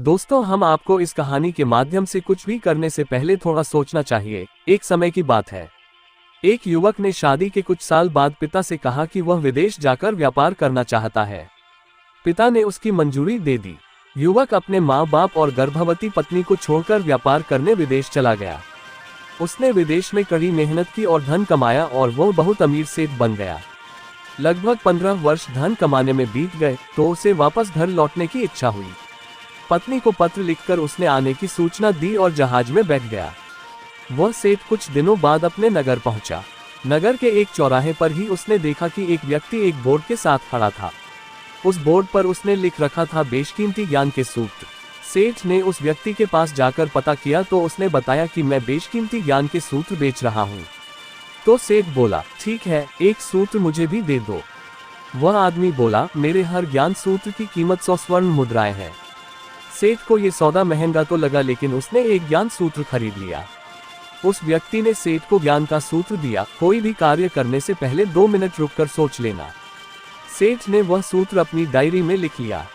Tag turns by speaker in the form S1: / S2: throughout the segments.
S1: दोस्तों, हम आपको इस कहानी के माध्यम से कुछ भी करने से पहले थोड़ा सोचना चाहिए। एक समय की बात है। एक युवक ने शादी के कुछ साल बाद पिता से कहा कि वह विदेश जाकर व्यापार करना चाहता है। पिता ने उसकी मंजूरी दे दी। युवक अपने माँ बाप और गर्भवती पत्नी को छोड़कर व्यापार करने विदेश चला गया। उसने विदेश में कड़ी मेहनत की और धन कमाया और वो बहुत अमीर सेठ बन गया। लगभग 15 वर्ष धन कमाने में बीत गए तो उसे वापस घर लौटने की इच्छा हुई। पत्नी को पत्र लिखकर उसने आने की सूचना दी और जहाज में बैठ गया। वह सेठ कुछ दिनों बाद अपने नगर पहुंचा। नगर के एक चौराहे पर ही उसने देखा कि एक व्यक्ति एक बोर्ड के साथ खड़ा था। उस बोर्ड पर उसने लिख रखा था बेशकीमती ज्ञान के सूत्र। सेठ ने उस व्यक्ति के पास जाकर पता किया तो उसने बताया कि मैं बेशकीमती ज्ञान के सूत्र बेच रहा हूँ। तो सेठ बोला, ठीक है, एक सूत्र मुझे भी दे दो। वह आदमी बोला, मेरे हर ज्ञान सूत्र की कीमत 100 स्वर्ण मुद्राएं है। सेठ को ये सौदा महंगा तो लगा, लेकिन उसने एक ज्ञान सूत्र खरीद लिया। उस व्यक्ति ने सेठ को ज्ञान का सूत्र दिया, कोई भी कार्य करने से पहले 2 मिनट रुककर सोच लेना। सेठ ने वह सूत्र अपनी डायरी में लिख लिया।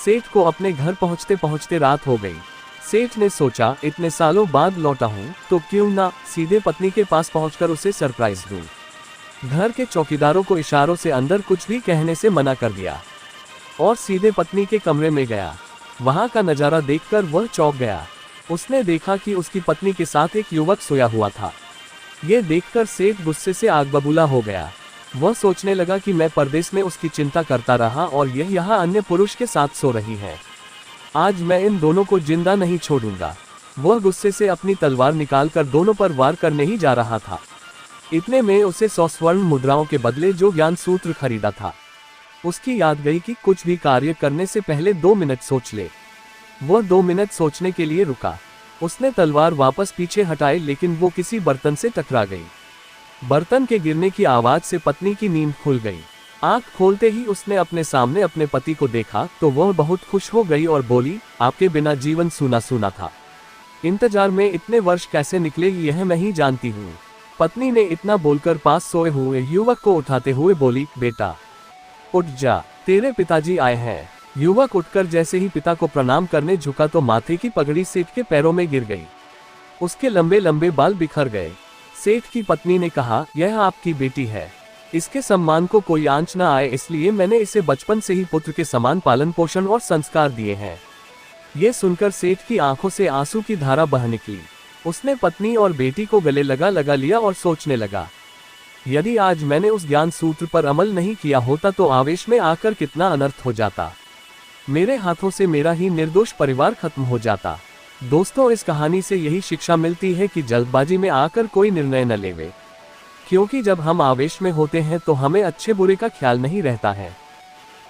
S1: सेठ को अपने घर पहुंचते पहुंचते रात हो गई। सेठ ने सोचा, इतने सालों बाद लौटा हूं तो क्यों ना सीधे पत्नी के पास पहुंचकर उसे सरप्राइज दूं। घर के चौकीदारों को इशारों से अंदर कुछ भी कहने से मना कर दिया और सीधे पत्नी के कमरे में गया। वहां का नजारा देखकर वह चौंक गया। उसने देखा कि उसकी पत्नी के साथ एक युवक सोया हुआ था। ये देखकर सेठ गुस्से से आग बबूला हो गया। वह सोचने लगा कि मैं परदेश में उसकी चिंता करता रहा और यह यहाँ अन्य पुरुष के साथ सो रही है। आज मैं इन दोनों को जिंदा नहीं छोड़ूंगा। वह गुस्से से अपनी तलवार निकालकर दोनों पर वार करने ही जा रहा था। इतने में उसे 100 स्वर्ण मुद्राओं के बदले जो ज्ञान सूत्र खरीदा था, उसकी याद गई कि कुछ भी कार्य करने से पहले 2 मिनट सोच ले। वह 2 मिनट सोचने के लिए रुका। उसने तलवार वापस पीछे हटाई, लेकिन वो किसी बर्तन से टकरा गई। बर्तन के गिरने की आवाज से पत्नी की नींद खुल गई। आंख खोलते ही उसने अपने सामने अपने पति को देखा तो वह बहुत खुश हो गई और बोली, आपके बिना जीवन सूना सूना था। इंतजार में इतने वर्ष कैसे निकले यह मैं ही जानती हूँ। पत्नी ने इतना बोलकर पास सोए हुए युवक को उठाते हुए बोली, बेटा उठ जा, तेरे पिताजी आए हैं। युवक उठकर जैसे ही पिता को प्रणाम करने झुका तो माथे की पगड़ी सेठ के पैरों में गिर गई। उसके लंबे लंबे बाल बिखर गए। सेठ की पत्नी ने कहा, यह आपकी बेटी है, इसके सम्मान को कोई आंच न आए, इसलिए मैंने इसे बचपन से ही पुत्र के समान पालन पोषण और संस्कार दिए हैं। ये सुनकर सेठ की आंखों से आंसू की धारा बह निकली। उसने पत्नी और बेटी को गले लगा लिया और सोचने लगा, यदि आज मैंने उस ज्ञान सूत्र पर अमल नहीं किया होता तो आवेश में आकर कितना अनर्थ हो जाता। मेरे हाथों से मेरा ही निर्दोष परिवार खत्म हो जाता। दोस्तों, इस कहानी से यही शिक्षा मिलती है कि जल्दबाजी में आकर कोई निर्णय न लेवे, क्योंकि जब हम आवेश में होते हैं तो हमें अच्छे बुरे का ख्याल नहीं रहता है।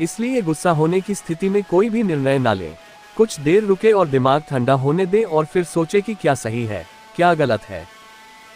S1: इसलिए गुस्सा होने की स्थिति में कोई भी निर्णय न ले। कुछ देर रुके और दिमाग ठंडा होने दे और फिर सोचे कि क्या सही है, क्या गलत है।